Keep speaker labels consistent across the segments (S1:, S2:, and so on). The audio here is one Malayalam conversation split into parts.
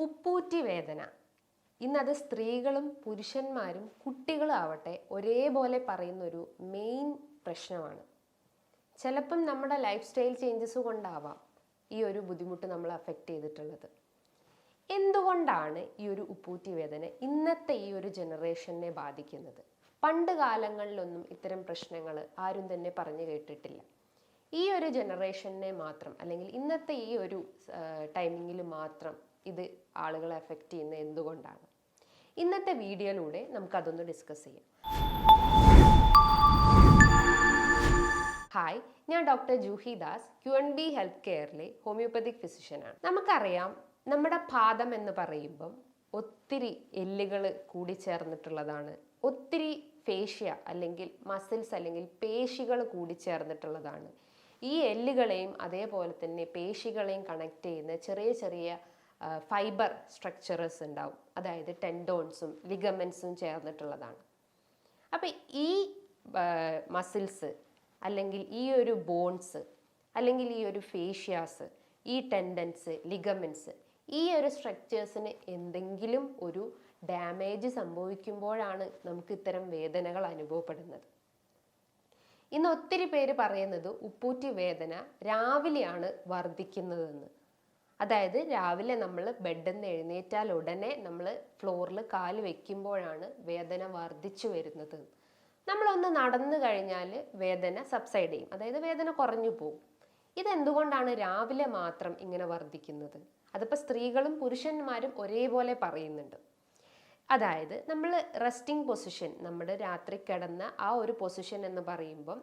S1: ഉപ്പൂറ്റി വേദന. ഇന്നത് സ്ത്രീകളും പുരുഷന്മാരും കുട്ടികളും ആവട്ടെ ഒരേപോലെ പറയുന്നൊരു മെയിൻ പ്രശ്നമാണ്. ചിലപ്പം നമ്മുടെ ലൈഫ് സ്റ്റൈൽ ചേഞ്ചസ് കൊണ്ടാവാം ഈ ഒരു ബുദ്ധിമുട്ട് നമ്മളെ അഫക്റ്റ് ചെയ്തിട്ടുള്ളത്. എന്തുകൊണ്ടാണ് ഈ ഒരു ഉപ്പൂറ്റി വേദന ഇന്നത്തെ ഈ ഒരു ജനറേഷനെ ബാധിക്കുന്നത്? പണ്ട് കാലങ്ങളിലൊന്നും ഇത്തരം പ്രശ്നങ്ങൾ ആരും തന്നെ പറഞ്ഞു കേട്ടിട്ടില്ല. ഈ ഒരു ജനറേഷനെ മാത്രം, അല്ലെങ്കിൽ ഇന്നത്തെ ഈ ഒരു ടൈമിങ്ങിൽ മാത്രം ഇത് ആളുകളെ അഫക്റ്റ് ചെയ്യുന്നത് എന്തുകൊണ്ടാണ്? ഇന്നത്തെ വീഡിയോയിലൂടെ നമുക്കതൊന്ന് ഡിസ്കസ് ചെയ്യാം. ഹായ്, ഞാൻ doctor Juhi Das, QNB health കെയറിലെ ഹോമിയോപ്പതിക് ഫിസിഷ്യനാണ്. നമുക്കറിയാം, നമ്മുടെ പാദം എന്ന് പറയുമ്പം ഒത്തിരി എല്ലുകൾ കൂടിച്ചേർന്നിട്ടുള്ളതാണ്. ഒത്തിരി ഫേഷ്യ അല്ലെങ്കിൽ മസിൽസ് അല്ലെങ്കിൽ പേശികൾ കൂടിച്ചേർന്നിട്ടുള്ളതാണ്. ഈ എല്ലുകളെയും അതേപോലെ തന്നെ പേശികളെയും കണക്ട് ചെയ്യുന്ന ചെറിയ ചെറിയ ഫൈബർ സ്ട്രക്ചേഴ്സ് ഉണ്ടാവും. അതായത് ടെൻഡോൺസും ലിഗമെൻസും ചേർന്നിട്ടുള്ളതാണ്. അപ്പം ഈ മസിൽസ് അല്ലെങ്കിൽ ഈ ഒരു ബോൺസ് അല്ലെങ്കിൽ ഈ ഒരു ഫേഷ്യാസ്, ഈ ടെൻഡൻസ്, ലിഗമെൻസ്, ഈ ഒരു സ്ട്രക്ചേഴ്സിന് എന്തെങ്കിലും ഒരു ഡാമേജ് സംഭവിക്കുമ്പോഴാണ് നമുക്ക് ഇത്തരം വേദനകൾ അനുഭവപ്പെടുന്നത്. ഇന്ന് ഒത്തിരി പേര് പറയുന്നത് ഉപ്പൂറ്റി വേദന രാവിലെയാണ് വർദ്ധിക്കുന്നതെന്ന്. അതായത് രാവിലെ നമ്മൾ ബെഡിൽ നിന്ന് എഴുന്നേറ്റാൽ ഉടനെ നമ്മൾ ഫ്ലോറിൽ കാല് വെക്കുമ്പോഴാണ് വേദന വർദ്ധിച്ചു വരുന്നത്. നമ്മളൊന്ന് നടന്നു കഴിഞ്ഞാൽ വേദന സബ്സൈഡ് ചെയ്യും, അതായത് വേദന കുറഞ്ഞു പോകും. ഇതെന്തുകൊണ്ടാണ് രാവിലെ മാത്രം ഇങ്ങനെ വർദ്ധിക്കുന്നത്? അതിപ്പോൾ സ്ത്രീകളും പുരുഷന്മാരും ഒരേപോലെ പറയുന്നുണ്ട്. അതായത് നമ്മൾ റെസ്റ്റിംഗ് പൊസിഷൻ, നമ്മുടെ രാത്രി കിടന്ന ആ ഒരു പൊസിഷൻ എന്ന് പറയുമ്പം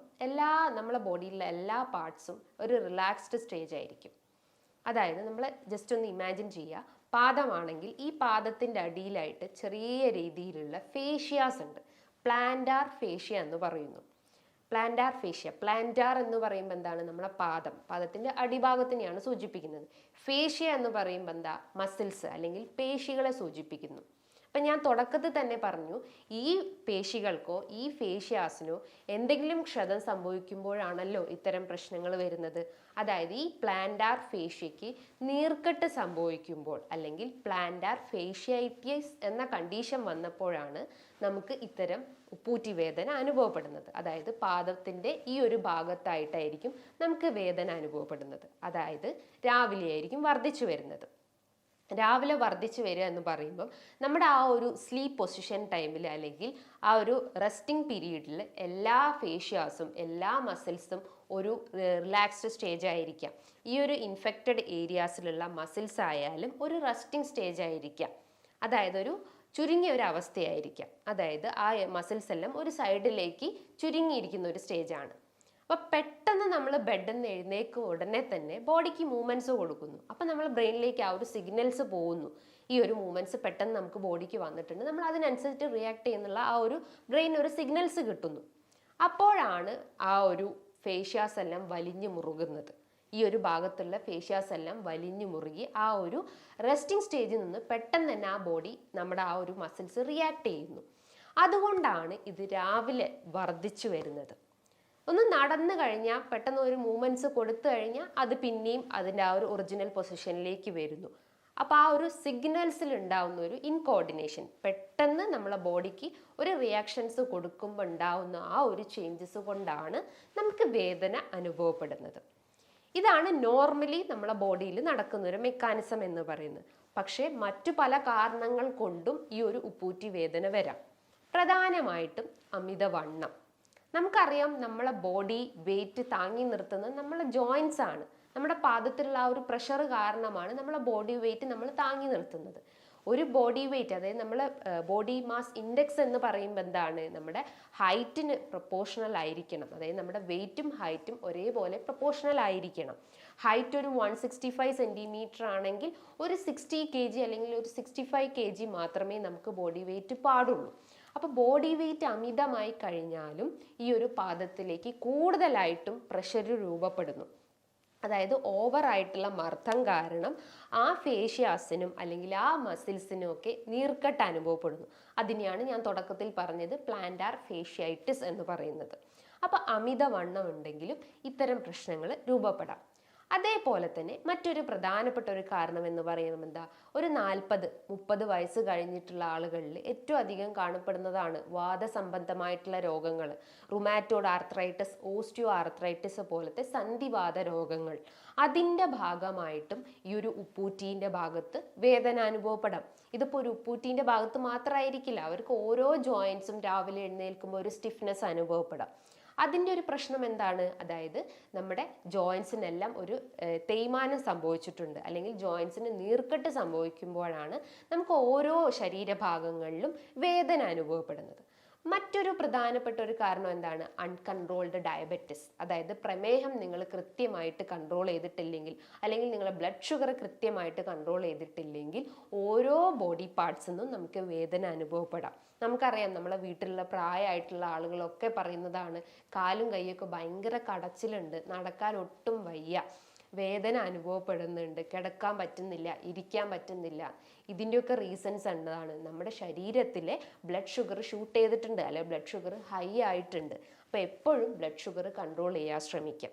S1: നമ്മളെ ബോഡിയിലെ എല്ലാ പാർട്സും ഒരു റിലാക്സ്ഡ് സ്റ്റേജ് ആയിരിക്കും. അതായത് നമ്മൾ ജസ്റ്റ് ഒന്ന് ഇമാജിൻ ചെയ്യുക, പാദമാണെങ്കിൽ ഈ പാദത്തിൻ്റെ അടിയിലായിട്ട് ചെറിയ രീതിയിലുള്ള ഫേഷ്യാസ് ഉണ്ട്. പ്ലാന്റാർ ഫേഷ്യ എന്ന് പറയുന്നു. പ്ലാന്റാർ ഫേഷ്യ, പ്ലാന്റാർ എന്ന് പറയുമ്പോൾ എന്താണ്? നമ്മുടെ പാദത്തിൻ്റെ അടിഭാഗത്തിനെയാണ് സൂചിപ്പിക്കുന്നത്. ഫേഷ്യ എന്ന് പറയുമ്പോൾ എന്താ? മസിൽസ് അല്ലെങ്കിൽ പേശികളെ സൂചിപ്പിക്കുന്നു. അപ്പം ഞാൻ തുടക്കത്തിൽ തന്നെ പറഞ്ഞു, ഈ പേശികൾക്കോ ഈ ഫേഷ്യാസിനോ എന്തെങ്കിലും ക്ഷതം സംഭവിക്കുമ്പോഴാണല്ലോ ഇത്തരം പ്രശ്നങ്ങൾ വരുന്നത്. അതായത് ഈ പ്ലാന്റാർ ഫേഷ്യയ്ക്ക് നീർക്കെട്ട് സംഭവിക്കുമ്പോൾ അല്ലെങ്കിൽ പ്ലാന്റാർ ഫേഷ്യൈറ്റിസ് എന്ന കണ്ടീഷൻ വന്നപ്പോഴാണ് നമുക്ക് ഇത്തരം ഉപ്പൂറ്റി വേദന അനുഭവപ്പെടുന്നത്. അതായത് പാദത്തിൻ്റെ ഈ ഒരു ഭാഗത്തായിട്ടായിരിക്കും നമുക്ക് വേദന അനുഭവപ്പെടുന്നത്. അതായത് രാവിലെ ആയിരിക്കും വർദ്ധിച്ചു വരുന്നത്. രാവിലെ വർദ്ധിച്ചു വരിക എന്ന് പറയുമ്പം നമ്മുടെ ആ ഒരു സ്ലീപ്പ് പൊസിഷൻ ടൈമിൽ അല്ലെങ്കിൽ ആ ഒരു റെസ്റ്റിംഗ് പീരീഡിൽ എല്ലാ ഫേഷ്യാസും എല്ലാ മസിൽസും ഒരു റിലാക്സ്ഡ് സ്റ്റേജ് ആയിരിക്കാം. ഈ ഒരു ഇൻഫെക്റ്റഡ് ഏരിയാസിലുള്ള മസിൽസ് ആയാലും ഒരു റെസ്റ്റിംഗ് സ്റ്റേജ് ആയിരിക്കാം. അതായത് ഒരു ചുരുങ്ങിയ ഒരു അവസ്ഥയായിരിക്കാം. അതായത് ആ മസിൽസ് എല്ലാം ഒരു സൈഡിലേക്ക് ചുരുങ്ങിയിരിക്കുന്ന ഒരു സ്റ്റേജാണ്. അപ്പോൾ പെട്ടെന്ന് നമ്മൾ ബെഡിൽ നിന്ന് എഴുന്നേക്കും ഉടനെ തന്നെ ബോഡിക്ക് മൂവ്മെൻറ്റ്സ് കൊടുക്കുന്നു. അപ്പം നമ്മൾ ബ്രെയിനിലേക്ക് ആ ഒരു സിഗ്നൽസ് പോകുന്നു. ഈ ഒരു മൂവ്മെൻറ്റ്സ് പെട്ടെന്ന് നമുക്ക് ബോഡിക്ക് വന്നിട്ടുണ്ട്, നമ്മൾ അതിനനുസരിച്ച് റിയാക്ട് ചെയ്യുന്നുള്ള ആ ഒരു ബ്രെയിൻ ഒരു സിഗ്നൽസ് കിട്ടുന്നു. അപ്പോഴാണ് ആ ഒരു ഫേഷ്യാസ് എല്ലാം വലിഞ്ഞു മുറുകുന്നത്. ഈ ഒരു ഭാഗത്തുള്ള ഫേഷ്യാസ് എല്ലാം വലിഞ്ഞു മുറുകി ആ ഒരു റെസ്റ്റിംഗ് സ്റ്റേജിൽ നിന്ന് പെട്ടെന്ന് തന്നെ ആ ബോഡി നമ്മുടെ ആ ഒരു മസിൽസ് റിയാക്ട് ചെയ്യുന്നു. അതുകൊണ്ടാണ് ഇത് രാവിലെ വർദ്ധിച്ചു വരുന്നത്. ഒന്ന് നടന്നു കഴിഞ്ഞാൽ പെട്ടെന്ന് ഒരു മൂവ്മെൻറ്റ്സ് കൊടുത്തു കഴിഞ്ഞാൽ അത് പിന്നെയും അതിൻ്റെ ആ ഒരു ഒറിജിനൽ പൊസിഷനിലേക്ക് വരുന്നു. അപ്പോൾ ആ ഒരു സിഗ്നൽസിൽ ഉണ്ടാവുന്ന ഒരു ഇൻകോർഡിനേഷൻ, പെട്ടെന്ന് നമ്മളെ ബോഡിക്ക് ഒരു റിയാക്ഷൻസ് കൊടുക്കുമ്പോൾ ഉണ്ടാവുന്ന ആ ഒരു ചേഞ്ചസ് കൊണ്ടാണ് നമുക്ക് വേദന അനുഭവപ്പെടുന്നത്. ഇതാണ് നോർമലി നമ്മളെ ബോഡിയിൽ നടക്കുന്ന ഒരു മെക്കാനിസം എന്ന് പറയുന്നത്. പക്ഷേ മറ്റു പല കാരണങ്ങൾ കൊണ്ടും ഈ ഒരു ഉപ്പൂറ്റി വേദന വരാം. പ്രധാനമായിട്ടും അമിതവണ്ണം. നമുക്കറിയാം, നമ്മളെ ബോഡി വെയിറ്റ് താങ്ങി നിർത്തുന്നത് നമ്മളെ ജോയിൻസ് ആണ്. നമ്മുടെ പാദത്തിലുള്ള ആ ഒരു പ്രഷർ കാരണമാണ് നമ്മളെ ബോഡി വെയിറ്റ് നമ്മൾ താങ്ങി നിർത്തുന്നത്. ഒരു ബോഡി വെയിറ്റ്, അതായത് നമ്മളെ ബോഡി മാസ് ഇൻഡെക്സ് എന്ന് പറയുമ്പോൾ എന്താണ്? നമ്മുടെ ഹൈറ്റിന് പ്രൊപ്പോർഷണൽ ആയിരിക്കണം. അതായത് നമ്മുടെ വെയിറ്റും ഹൈറ്റും ഒരേപോലെ പ്രൊപ്പോർഷണൽ ആയിരിക്കണം. ഹൈറ്റ് ഒരു 165 സെൻറ്റിമീറ്റർ ആണെങ്കിൽ ഒരു 60 kg അല്ലെങ്കിൽ ഒരു 65 kg മാത്രമേ നമുക്ക് ബോഡി വെയിറ്റ് പാടുള്ളൂ. അപ്പോൾ ബോഡി വെയിറ്റ് അമിതമായി കഴിഞ്ഞാലും ഈ ഒരു പാദത്തിലേക്ക് കൂടുതലായിട്ടും പ്രഷർ രൂപപ്പെടുന്നു. അതായത് ഓവറായിട്ടുള്ള മർദ്ദം കാരണം ആ ഫേഷ്യാസിനും അല്ലെങ്കിൽ ആ മസിൽസിനും ഒക്കെ നീർക്കെട്ട് അനുഭവപ്പെടുന്നു. അതിനെയാണ് ഞാൻ തുടക്കത്തിൽ പറഞ്ഞത് പ്ലാന്റാർ ഫേഷ്യൈറ്റിസ് എന്ന് പറയുന്നത്. അപ്പോൾ അമിതവണ്ണം ഉണ്ടെങ്കിലും ഇത്തരം പ്രശ്നങ്ങൾ രൂപപ്പെടാം. അതേപോലെ തന്നെ മറ്റൊരു പ്രധാനപ്പെട്ട ഒരു കാരണം എന്ന് പറയുന്നത് എന്താ, ഒരു 40-30 വയസ്സ് കഴിഞ്ഞിട്ടുള്ള ആളുകളിൽ ഏറ്റവും അധികം കാണപ്പെടുന്നതാണ് വാദസംബന്ധമായിട്ടുള്ള രോഗങ്ങൾ. റുമാറ്റോയ്ഡ് ആർത്രൈറ്റിസ്, ഓസ്റ്റിയോ ആർത്രൈറ്റിസ് പോലത്തെ സന്ധിവാത രോഗങ്ങൾ. അതിൻ്റെ ഭാഗമായിട്ടും ഈ ഒരു ഉപ്പൂറ്റീൻ്റെ ഭാഗത്ത് വേദന അനുഭവപ്പെടാം. ഇതിപ്പോൾ ഒരു ഉപ്പൂറ്റീൻ്റെ ഭാഗത്ത് മാത്രമായിരിക്കില്ല, അവർക്ക് ഓരോ ജോയിൻസും രാവിലെ എഴുന്നേൽക്കുമ്പോൾ ഒരു സ്റ്റിഫ്നെസ് അനുഭവപ്പെടാം. അതിൻ്റെ ഒരു പ്രശ്നം എന്താണ്, അതായത് നമ്മുടെ ജോയിൻസിനെല്ലാം ഒരു തേയ്മാനം സംഭവിച്ചിട്ടുണ്ട്, അല്ലെങ്കിൽ ജോയിൻസിന് നീർക്കെട്ട് സംഭവിക്കുമ്പോഴാണ് നമുക്ക് ഓരോ ശരീരഭാഗങ്ങളിലും വേദന അനുഭവപ്പെടുന്നത്. മറ്റൊരു പ്രധാനപ്പെട്ട ഒരു കാരണം എന്താണ്, അൺകൺട്രോൾഡ് ഡയബറ്റിസ്. അതായത് പ്രമേഹം നിങ്ങൾ കൃത്യമായിട്ട് കൺട്രോൾ ചെയ്തിട്ടില്ലെങ്കിൽ, അല്ലെങ്കിൽ നിങ്ങളുടെ ബ്ലഡ് ഷുഗർ കൃത്യമായിട്ട് കൺട്രോൾ ചെയ്തിട്ടില്ലെങ്കിൽ ഓരോ ബോഡി പാർട്സിൽ നിന്നും നമുക്ക് വേദന അനുഭവപ്പെടാം. നമുക്കറിയാം, നമ്മളെ വീട്ടിലുള്ള പ്രായമായിട്ടുള്ള ആളുകളൊക്കെ പറയുന്നതാണ്, കാലും കൈയൊക്കെ ഭയങ്കര കടച്ചിലുണ്ട്, നടക്കാൻ ഒട്ടും വയ്യ, വേദന അനുഭവപ്പെടുന്നുണ്ട്, കിടക്കാൻ പറ്റുന്നില്ല, ഇരിക്കാൻ പറ്റുന്നില്ല. ഇതിൻ്റെയൊക്കെ റീസൺസ് എന്താണ്, നമ്മുടെ ശരീരത്തിലെ ബ്ലഡ് ഷുഗർ ഷൂട്ട് ചെയ്തിട്ടുണ്ട്, അല്ലെങ്കിൽ ബ്ലഡ് ഷുഗർ ഹൈ ആയിട്ടുണ്ട്. അപ്പോൾ എപ്പോഴും ബ്ലഡ് ഷുഗർ കൺട്രോൾ ചെയ്യാൻ ശ്രമിക്കാം.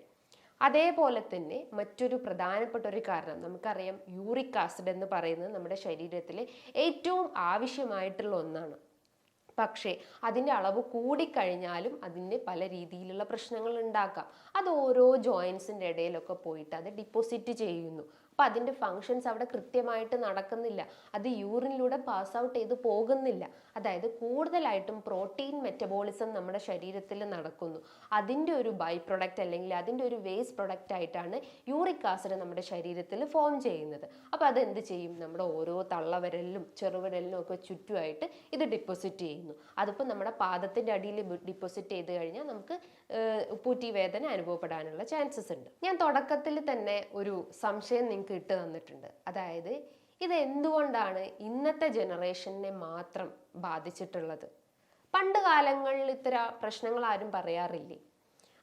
S1: അതേപോലെ തന്നെ മറ്റൊരു പ്രധാനപ്പെട്ട ഒരു കാരണം നമുക്കറിയാം, യൂറിക് ആസിഡ് എന്ന് പറയുന്നത് നമ്മുടെ ശരീരത്തിലെ ഏറ്റവും ആവശ്യമായിട്ടുള്ള ഒന്നാണ്. പക്ഷേ അതിൻ്റെ അളവ് കൂടിക്കഴിഞ്ഞാലും അതിന് പല രീതിയിലുള്ള പ്രശ്നങ്ങൾ ഉണ്ടാക്കാം. അത് ഓരോ ജോയിൻസിൻ്റെ ഇടയിലൊക്കെ പോയിട്ട് അത് ഡിപ്പോസിറ്റ് ചെയ്യുന്നു. അപ്പം അതിൻ്റെ ഫങ്ഷൻസ് അവിടെ കൃത്യമായിട്ട് നടക്കുന്നില്ല, അത് യൂറിനിലൂടെ പാസ് ഔട്ട് ചെയ്ത് പോകുന്നില്ല. അതായത് കൂടുതലായിട്ടും പ്രോട്ടീൻ മെറ്റബോളിസം നമ്മുടെ ശരീരത്തിൽ നടക്കുന്നു. അതിൻ്റെ ഒരു ബൈ പ്രൊഡക്റ്റ് അല്ലെങ്കിൽ അതിൻ്റെ ഒരു വേസ്റ്റ് പ്രൊഡക്റ്റ് ആയിട്ടാണ് യൂറിക് ആസിഡ് നമ്മുടെ ശരീരത്തിൽ ഫോം ചെയ്യുന്നത്. അപ്പോൾ അത് എന്ത് ചെയ്യും, നമ്മുടെ ഓരോ തള്ളവിരലിലും ചെറുവിരലിലും ഒക്കെ ചുറ്റുമായിട്ട് ഇത് ഡിപ്പോസിറ്റ് ചെയ്യുന്നു. അതിപ്പോൾ നമ്മുടെ പാദത്തിൻ്റെ അടിയിൽ ഡിപ്പോസിറ്റ് ചെയ്ത് കഴിഞ്ഞാൽ നമുക്ക് ഉപ്പൂറ്റി വേദന അനുഭവപ്പെടാനുള്ള ചാൻസസ് ഉണ്ട്. ഞാൻ തുടക്കത്തിൽ തന്നെ ഒരു സംശയം നിങ്ങൾക്ക് ഇട്ട് തന്നിട്ടുണ്ട്. അതായത് ഇത് എന്തുകൊണ്ടാണ് ഇന്നത്തെ ജനറേഷനെ മാത്രം ബാധിച്ചിട്ടുള്ളത്? പണ്ട് കാലങ്ങളിൽ ഇത്തരം പ്രശ്നങ്ങൾ ആരും പറയാറില്ലേ?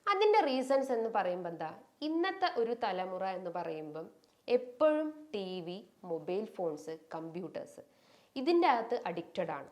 S1: അതിൻ്റെ റീസൺസ് എന്ന് പറയുമ്പോൾ എന്താ, ഇന്നത്തെ ഒരു തലമുറ എന്ന് പറയുമ്പം എപ്പോഴും TV, മൊബൈൽ ഫോൺസ്, കമ്പ്യൂട്ടേഴ്സ് ഇതിൻ്റെ അകത്ത് അഡിക്റ്റഡ് ആണ്.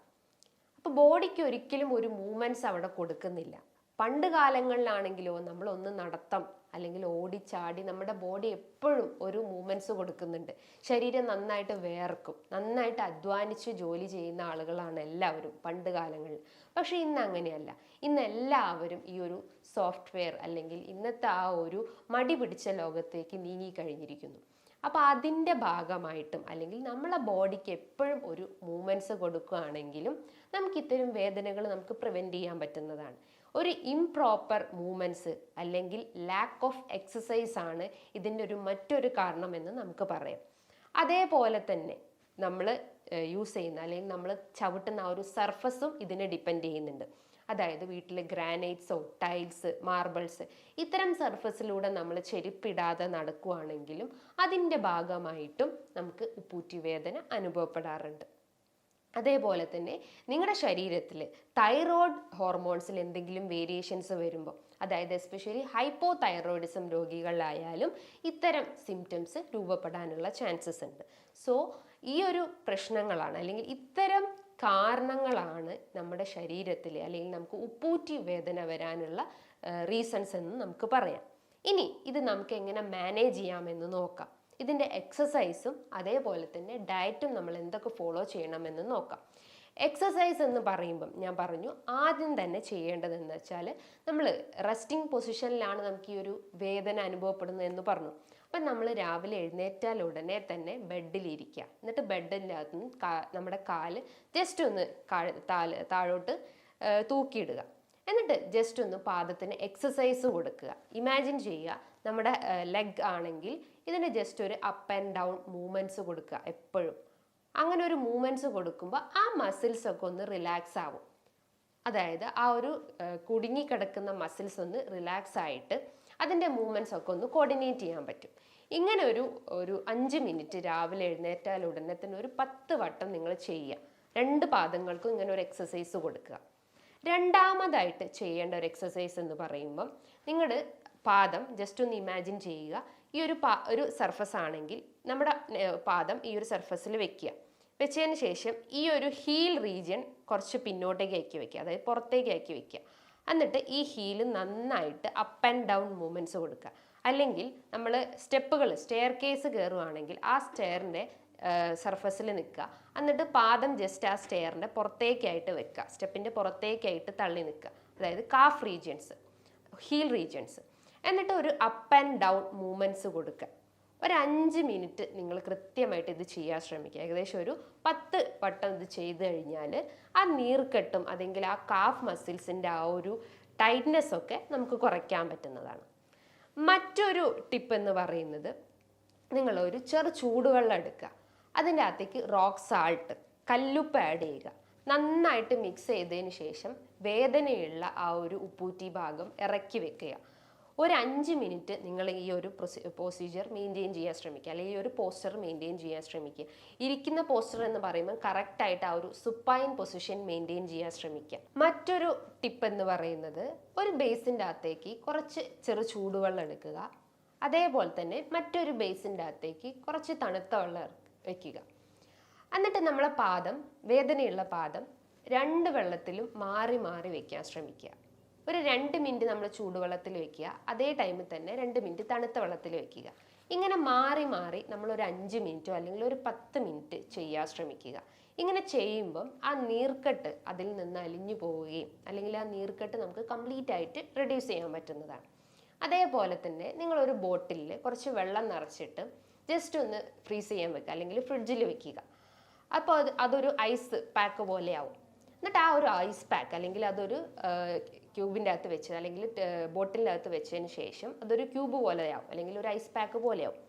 S1: അപ്പോൾ ബോഡിക്ക് ഒരിക്കലും ഒരു മൂവ്മെൻറ്റ്സ് അവിടെ കൊടുക്കുന്നില്ല. പണ്ട് കാലങ്ങളിലാണെങ്കിലോ നമ്മളൊന്ന് നടത്തം അല്ലെങ്കിൽ ഓടിച്ചാടി നമ്മുടെ ബോഡി എപ്പോഴും ഒരു മൂവ്മെൻറ്റ്സ് കൊടുക്കുന്നുണ്ട്. ശരീരം നന്നായിട്ട് വേർക്കും, നന്നായിട്ട് അധ്വാനിച്ച് ജോലി ചെയ്യുന്ന ആളുകളാണ് എല്ലാവരും പണ്ട് കാലങ്ങളിൽ. പക്ഷേ ഇന്ന് അങ്ങനെയല്ല. ഇന്ന് എല്ലാവരും ഈ ഒരു സോഫ്റ്റ്വെയർ അല്ലെങ്കിൽ ഇന്നത്തെ ആ ഒരു മടി പിടിച്ച ലോകത്തേക്ക് നീങ്ങിക്കഴിഞ്ഞിരിക്കുന്നു. അപ്പോൾ അതിൻ്റെ ഭാഗമായിട്ടും അല്ലെങ്കിൽ നമ്മളെ ബോഡിക്ക് എപ്പോഴും ഒരു മൂവ്മെൻറ്റ്സ് കൊടുക്കുകയാണെങ്കിലും നമുക്ക് ഇത്തരം വേദനകൾ നമുക്ക് പ്രിവെൻറ്റ് ചെയ്യാൻ പറ്റുന്നതാണ്. ഒരു ഇംപ്രോപ്പർ മൂവ്മെൻറ്റ്സ് അല്ലെങ്കിൽ ലാക്ക് ഓഫ് എക്സസൈസ് ആണ് ഇതിൻ്റെ മറ്റൊരു കാരണമെന്ന് നമുക്ക് പറയാം. അതേപോലെ തന്നെ നമ്മൾ യൂസ് ചെയ്യുന്ന അല്ലെങ്കിൽ നമ്മൾ ചവിട്ടുന്ന ആ ഒരു സർഫസും ഇതിനെ ഡിപ്പെൻഡ് ചെയ്യുന്നുണ്ട്. അതായത് വീട്ടിൽ ഗ്രാനൈറ്റ്സോ ടൈൽസ്, മാർബിൾസ് ഇത്തരം സർഫസിലൂടെ നമ്മൾ ചെരുപ്പിടാതെ നടക്കുകയാണെങ്കിലും അതിൻ്റെ ഭാഗമായിട്ടും നമുക്ക് ഉപ്പൂറ്റി വേദന അനുഭവപ്പെടാറുണ്ട്. അതേപോലെ തന്നെ നിങ്ങളുടെ ശരീരത്തിൽ തൈറോയ്ഡ് ഹോർമോൺസിൽ എന്തെങ്കിലും വേരിയേഷൻസ് വരുമ്പോൾ, അതായത് എസ്പെഷ്യലി ഹൈപ്പോ തൈറോയിഡിസം രോഗികളിലായാലും ഇത്തരം സിംറ്റംസ് രൂപപ്പെടാനുള്ള ചാൻസസ് ഉണ്ട്. സോ ഈ ഒരു പ്രശ്നങ്ങളാണ് അല്ലെങ്കിൽ ഇത്തരം കാരണങ്ങളാണ് നമ്മുടെ ശരീരത്തിൽ അല്ലെങ്കിൽ നമുക്ക് ഉപ്പൂറ്റി വേദന വരാനുള്ള റീസൺസ് എന്ന് നമുക്ക് പറയാം. ഇനി ഇത് നമുക്ക് എങ്ങനെ മാനേജ് ചെയ്യാമെന്ന് നോക്കാം. ഇതിൻ്റെ എക്സസൈസും അതേപോലെ തന്നെ ഡയറ്റും നമ്മൾ എന്തൊക്കെ ഫോളോ ചെയ്യണമെന്ന് നോക്കാം. എക്സസൈസ് എന്ന് പറയുമ്പം ഞാൻ പറഞ്ഞു, ആദ്യം തന്നെ ചെയ്യേണ്ടതെന്ന് വെച്ചാൽ നമ്മൾ റെസ്റ്റിംഗ് പൊസിഷനിലാണ് നമുക്ക് ഈ ഒരു വേദന അനുഭവപ്പെടുന്നത് എന്ന് പറഞ്ഞു. അപ്പം നമ്മൾ രാവിലെ എഴുന്നേറ്റാൽ ഉടനെ തന്നെ ബെഡിലിരിക്കുക. എന്നിട്ട് ബെഡിൻ്റെ അകത്ത് നിന്ന് നമ്മുടെ കാല് ജസ്റ്റ് ഒന്ന് താഴോട്ട് തൂക്കിയിടുക. എന്നിട്ട് ജസ്റ്റ് ഒന്ന് പാദത്തിന് എക്സസൈസ് കൊടുക്കുക. ഇമാജിൻ ചെയ്യുക, നമ്മുടെ ലെഗ് ആണെങ്കിൽ ഇതിന് ജസ്റ്റ് ഒരു അപ്പ് ആൻഡ് ഡൗൺ മൂവ്മെൻറ്റ്സ് കൊടുക്കുക എപ്പോഴും. അങ്ങനെ ഒരു മൂവ്മെൻറ്റ്സ് കൊടുക്കുമ്പോൾ ആ മസിൽസ് ഒക്കെ ഒന്ന് റിലാക്സ് ആവും. അതായത് ആ ഒരു കുടുങ്ങിക്കിടക്കുന്ന മസിൽസ് ഒന്ന് റിലാക്സ് ആയിട്ട് അതിൻ്റെ മൂവ്മെൻറ്റ്സ് ഒക്കെ ഒന്ന് കോർഡിനേറ്റ് ചെയ്യാൻ പറ്റും. ഇങ്ങനെ ഒരു 5 മിനിറ്റ് രാവിലെ എഴുന്നേറ്റാൽ ഉടനെ തന്നെ ഒരു 10 വട്ടം നിങ്ങൾ ചെയ്യുക. 2 പാദങ്ങൾക്കും ഇങ്ങനെ ഒരു എക്സസൈസ് കൊടുക്കുക. രണ്ടാമതായിട്ട് ചെയ്യേണ്ട ഒരു എക്സസൈസ് എന്ന് പറയുമ്പം നിങ്ങൾ പാദം ജസ്റ്റ് ഒന്ന് ഇമാജിൻ ചെയ്യുക. ഈ ഒരു സർഫസ് ആണെങ്കിൽ നമ്മുടെ പാദം ഈ ഒരു സർഫസിൽ വെക്കുക. വെച്ചതിന് ശേഷം ഈ ഒരു ഹീൽ റീജിയൻ കുറച്ച് പിന്നോട്ടേക്ക് ആക്കി വെക്കുക, അതായത് പുറത്തേക്ക് ആക്കി വെക്കുക. എന്നിട്ട് ഈ ഹീല് നന്നായിട്ട് അപ്പ് ആൻഡ് ഡൗൺ മൂവ്മെൻറ്റ്സ് കൊടുക്കുക. അല്ലെങ്കിൽ നമ്മൾ സ്റ്റെയർ കേസ് കയറുവാണെങ്കിൽ ആ സ്റ്റെയറിൻ്റെ സർഫസിൽ നിൽക്കുക, എന്നിട്ട് പാദം ജസ്റ്റ് ആ സ്റ്റെയറിൻ്റെ പുറത്തേക്കായിട്ട് വെക്കുക, സ്റ്റെപ്പിൻ്റെ പുറത്തേക്കായിട്ട് തള്ളി നിൽക്കുക, അതായത് കാഫ് റീജിയൻസ്, ഹീൽ റീജിയൻസ്. എന്നിട്ട് ഒരു അപ്പ് ആൻഡ് ഡൗൺ മൂവ്മെൻറ്റ്സ് കൊടുക്കുക. ഒരു 5 മിനിറ്റ് നിങ്ങൾ കൃത്യമായിട്ട് ഇത് ചെയ്യാൻ ശ്രമിക്കുക. ഏകദേശം ഒരു 10 വട്ടം ഇത് ചെയ്ത് കഴിഞ്ഞാൽ ആ നീർക്കെട്ടും അല്ലെങ്കിൽ ആ കാഫ് മസിൽസിൻ്റെ ആ ഒരു ടൈറ്റ്നെസ് ഒക്കെ നമുക്ക് കുറയ്ക്കാൻ പറ്റുന്നതാണ്. മറ്റൊരു ടിപ്പ് എന്ന് പറയുന്നത്, നിങ്ങളൊരു ചൂടുവെള്ളം എടുക്കുക, അതിൻ്റെ അകത്തേക്ക് റോക്ക് സാൾട്ട്, കല്ലുപ്പ് ആഡ് ചെയ്യുക, നന്നായിട്ട് മിക്സ് ചെയ്തതിന് ശേഷം വേദനയുള്ള ആ ഒരു ഉപ്പൂറ്റി ഭാഗം ഇറക്കി വെക്കുക. ഒരു 5 മിനിറ്റ് നിങ്ങൾ ഈ ഒരു പ്രൊസീജിയർ മെയിൻറ്റെയിൻ ചെയ്യാൻ ശ്രമിക്കുക, അല്ലെങ്കിൽ ഈ ഒരു പോസ്റ്റർ മെയിൻറ്റെയിൻ ചെയ്യാൻ ശ്രമിക്കുക. ഇരിക്കുന്ന പോസ്റ്റർ എന്ന് പറയുമ്പോൾ കറക്റ്റായിട്ട് ആ ഒരു സുപ്പൈൻ പൊസിഷൻ മെയിൻറ്റെയിൻ ചെയ്യാൻ ശ്രമിക്കുക. മറ്റൊരു ടിപ്പ് എന്ന് പറയുന്നത്, ഒരു ബേസിൻ്റെ അകത്തേക്ക് കുറച്ച് ചൂടുവെള്ളം എടുക്കുക, അതേപോലെ തന്നെ മറ്റൊരു ബേസിൻ്റെ അകത്തേക്ക് കുറച്ച് തണുത്ത വെള്ളം വയ്ക്കുക. എന്നിട്ട് നമ്മളെ വേദനയുള്ള പാദം 2 വെള്ളത്തിലും മാറി മാറി വയ്ക്കാൻ ശ്രമിക്കുക. ഒരു 2 മിനിറ്റ് നമ്മൾ ചൂടുവെള്ളത്തിൽ വെക്കുക, അതേ ടൈമിൽ തന്നെ 2 മിനിറ്റ് തണുത്ത വെള്ളത്തിൽ വെക്കുക. ഇങ്ങനെ മാറി മാറി നമ്മളൊരു 5 മിനിറ്റോ അല്ലെങ്കിൽ ഒരു 10 മിനിറ്റ് ചെയ്യാൻ ശ്രമിക്കുക. ഇങ്ങനെ ചെയ്യുമ്പം ആ നീർക്കെട്ട് അതിൽ നിന്ന് അലിഞ്ഞു പോവുകയും അല്ലെങ്കിൽ ആ നീർക്കെട്ട് നമുക്ക് കംപ്ലീറ്റ് ആയിട്ട് റെഡ്യൂസ് ചെയ്യാൻ പറ്റുന്നതാണ്. അതേപോലെ തന്നെ നിങ്ങളൊരു ബോട്ടിലിൽ കുറച്ച് വെള്ളം നിറച്ചിട്ട് ജസ്റ്റ് ഒന്ന് ഫ്രീസ് ചെയ്യാൻ വെക്കുക, അല്ലെങ്കിൽ ഫ്രിഡ്ജിൽ വെക്കുക. അപ്പോൾ അതൊരു ഐസ് പാക്ക് പോലെ ആവും. എന്നിട്ട് ആ ഒരു ഐസ് പാക്ക് അല്ലെങ്കിൽ അതൊരു ക്യൂബിൻ്റെ അകത്ത് വെച്ച് അല്ലെങ്കിൽ ബോട്ടിലിൻ്റെ അകത്ത് വെച്ചതിന് ശേഷം അതൊരു ക്യൂബ് പോലെയാവും, അല്ലെങ്കിൽ ഒരു ഐസ് പാക്ക് പോലെയാവും.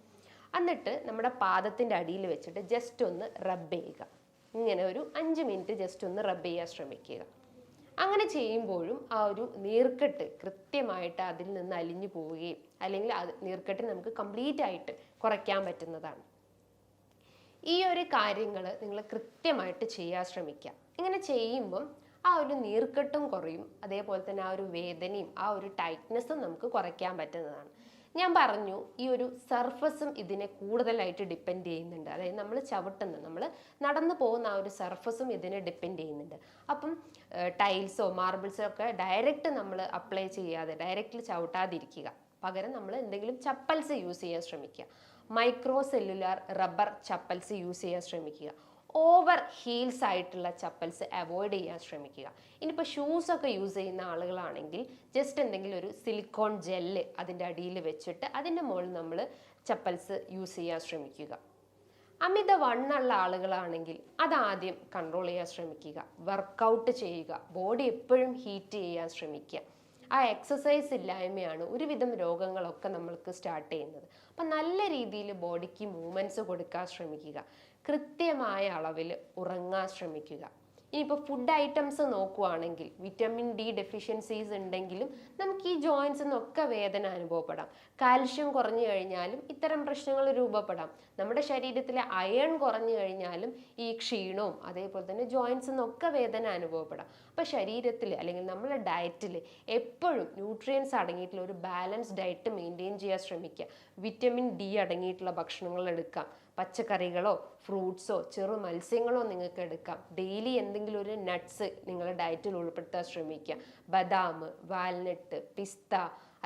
S1: എന്നിട്ട് നമ്മുടെ പാദത്തിൻ്റെ അടിയിൽ വെച്ചിട്ട് ജസ്റ്റ് ഒന്ന് റബ്ബ് ചെയ്യുക. ഇങ്ങനെ ഒരു 5 മിനിറ്റ് ജസ്റ്റ് ഒന്ന് റബ്ബ് ചെയ്യാൻ ശ്രമിക്കുക. അങ്ങനെ ചെയ്യുമ്പോഴും ആ ഒരു നീർക്കെട്ട് കൃത്യമായിട്ട് അതിൽ നിന്ന് അലിഞ്ഞു പോവുകയും അല്ലെങ്കിൽ നീർക്കെട്ട് നമുക്ക് കംപ്ലീറ്റ് ആയിട്ട് കുറയ്ക്കാൻ പറ്റുന്നതാണ്. ഈ ഒരു കാര്യങ്ങൾ നിങ്ങൾ കൃത്യമായിട്ട് ചെയ്യാൻ ശ്രമിക്കുക. ഇങ്ങനെ ചെയ്യുമ്പം ആ ഒരു നീർക്കെട്ടും കുറയും, അതേപോലെ തന്നെ ആ ഒരു വേദനയും ആ ഒരു ടൈറ്റ്നെസ്സും നമുക്ക് കുറയ്ക്കാൻ പറ്റുന്നതാണ്. ഞാൻ പറഞ്ഞു, ഈ ഒരു സർഫസും ഇതിനെ കൂടുതലായിട്ട് ഡിപ്പെൻഡ് ചെയ്യുന്നുണ്ട്. അതായത് നമ്മൾ നമ്മൾ നടന്നു പോകുന്ന ആ ഒരു സർഫസും ഇതിനെ ഡിപ്പെൻഡ് ചെയ്യുന്നുണ്ട്. അപ്പം ടൈൽസോ മാർബിൾസോ ഒക്കെ ഡയറക്റ്റ് നമ്മൾ അപ്ലൈ ചെയ്യാതെ, ഡയറക്റ്റ് ചവിട്ടാതിരിക്കുക. പകരം നമ്മൾ എന്തെങ്കിലും ചപ്പൽസ് യൂസ് ചെയ്യാൻ ശ്രമിക്കുക. Micro cellular rubber chappals use ചെയ്യാൻ ശ്രമിക്കുക. ഓവർ ഹീൽസ് ആയിട്ടുള്ള ചപ്പൽസ് അവോയ്ഡ് ചെയ്യാൻ ശ്രമിക്കുക. ഇനിയിപ്പോൾ ഷൂസൊക്കെ യൂസ് ചെയ്യുന്ന ആളുകളാണെങ്കിൽ ജസ്റ്റ് എന്തെങ്കിലും ഒരു സിലിക്കോൺ ജെല്ല് അതിൻ്റെ അടിയിൽ വെച്ചിട്ട് അതിൻ്റെ മുകളിൽ നമ്മൾ ചപ്പൽസ് യൂസ് ചെയ്യാൻ ശ്രമിക്കുക. അമിത വണ്ണുള്ള ആളുകളാണെങ്കിൽ അതാദ്യം കൺട്രോൾ ചെയ്യാൻ ശ്രമിക്കുക. വർക്കൗട്ട് ചെയ്യുക, ബോഡി എപ്പോഴും ഹീറ്റ് ചെയ്യാൻ ശ്രമിക്കുക. ആ എക്സസൈസ് ഇല്ലായ്മയാണ് ഒരുവിധം രോഗങ്ങളൊക്കെ നമ്മൾക്ക് സ്റ്റാർട്ട് ചെയ്യുന്നത്. അപ്പം നല്ല രീതിയിൽ ബോഡിക്ക് മൂവ്മെൻറ്റ്സ് കൊടുക്കാൻ ശ്രമിക്കുക. കൃത്യമായ അളവിൽ ഉറങ്ങാൻ ശ്രമിക്കുക. ഇനിയിപ്പോൾ ഫുഡ് ഐറ്റംസ് നോക്കുകയാണെങ്കിൽ വിറ്റമിൻ ഡി ഡെഫിഷ്യൻസീസ് ഉണ്ടെങ്കിലും നമുക്ക് ഈ ജോയിൻസിനൊക്കെ വേദന അനുഭവപ്പെടാം. കാൽഷ്യം കുറഞ്ഞു കഴിഞ്ഞാലും ഇത്തരം പ്രശ്നങ്ങൾ രൂപപ്പെടാം. നമ്മുടെ ശരീരത്തിലെ അയൺ കുറഞ്ഞു കഴിഞ്ഞാലും ഈ ക്ഷീണവും അതേപോലെ തന്നെ ജോയിൻസിനൊക്കെ വേദന അനുഭവപ്പെടാം. അപ്പോൾ ശരീരത്തിൽ അല്ലെങ്കിൽ നമ്മുടെ ഡയറ്റിൽ എപ്പോഴും ന്യൂട്രിയൻസ് അടങ്ങിയിട്ടുള്ള ഒരു ബാലൻസ് ഡയറ്റ് മെയിൻറ്റെയിൻ ചെയ്യാൻ ശ്രമിക്കുക. വിറ്റമിൻ ഡി അടങ്ങിയിട്ടുള്ള ഭക്ഷണങ്ങൾ എടുക്കാം. പച്ചക്കറികളോ ഫ്രൂട്ട്സോ ചെറു മത്സ്യങ്ങളോ നിങ്ങൾക്ക് എടുക്കാം. ഡെയിലി എന്തെങ്കിലും ഒരു നട്ട്സ് നിങ്ങളുടെ ഡയറ്റിൽ ഉൾപ്പെടുത്താൻ ശ്രമിക്കുക. ബദാം, വാൽനട്ട്, പിസ്ത,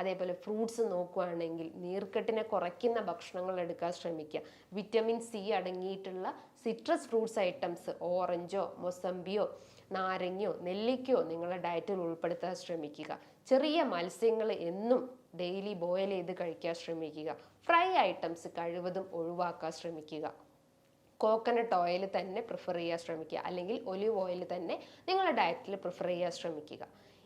S1: അതേപോലെ ഫ്രൂട്ട്സ് നോക്കുകയാണെങ്കിൽ നീർക്കെട്ടിനെ കുറയ്ക്കുന്ന ഭക്ഷണങ്ങൾ എടുക്കാൻ ശ്രമിക്കുക. വിറ്റമിൻ സി അടങ്ങിയിട്ടുള്ള സിട്രസ് ഫ്രൂട്ട്സ് ഐറ്റംസ്, ഓറഞ്ചോ മൊസംബിയോ നാരങ്ങയോ നെല്ലിക്കയോ നിങ്ങളുടെ ഡയറ്റിൽ ഉൾപ്പെടുത്താൻ ശ്രമിക്കുക. ചെറിയ മത്സ്യങ്ങൾ എന്നും ഡെയിലി ബോയിൽ ചെയ്ത് കഴിക്കാൻ ശ്രമിക്കുക. ഫ്രൈ ഐറ്റംസ് കഴിവതും ഒഴിവാക്കാൻ ശ്രമിക്കുക. കോക്കനട്ട് ഓയിൽ തന്നെ പ്രിഫർ ചെയ്യാൻ ശ്രമിക്കുക, അല്ലെങ്കിൽ ഒലിവ് ഓയിൽ തന്നെ നിങ്ങളുടെ ഡയറ്റിൽ പ്രിഫർ ചെയ്യാൻ ശ്രമിക്കുക.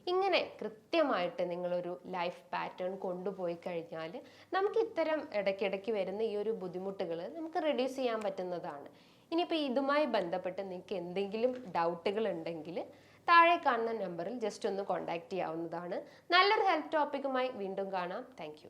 S1: ഇങ്ങനെ കൃത്യമായിട്ട് നിങ്ങളൊരു ലൈഫ് പാറ്റേൺ കൊണ്ടുപോയി കഴിഞ്ഞാൽ നമുക്ക് ഇത്തരം ഇടയ്ക്കിടയ്ക്ക് വരുന്ന ഈ ഒരു ബുദ്ധിമുട്ടുകൾ നമുക്ക് റെഡ്യൂസ് ചെയ്യാൻ പറ്റുന്നതാണ്. ഇനിയിപ്പോൾ ഇതുമായി ബന്ധപ്പെട്ട് നിങ്ങൾക്ക് എന്തെങ്കിലും ഡൗട്ടുകൾ ഉണ്ടെങ്കിൽ താഴെ കാണുന്ന നമ്പറിൽ ജസ്റ്റ് ഒന്ന് കോൺടാക്റ്റ് ചെയ്യാവുന്നതാണ്. നല്ലൊരു ഹെൽത്ത് ടോപ്പിക്കുമായി വീണ്ടും കാണാം. താങ്ക്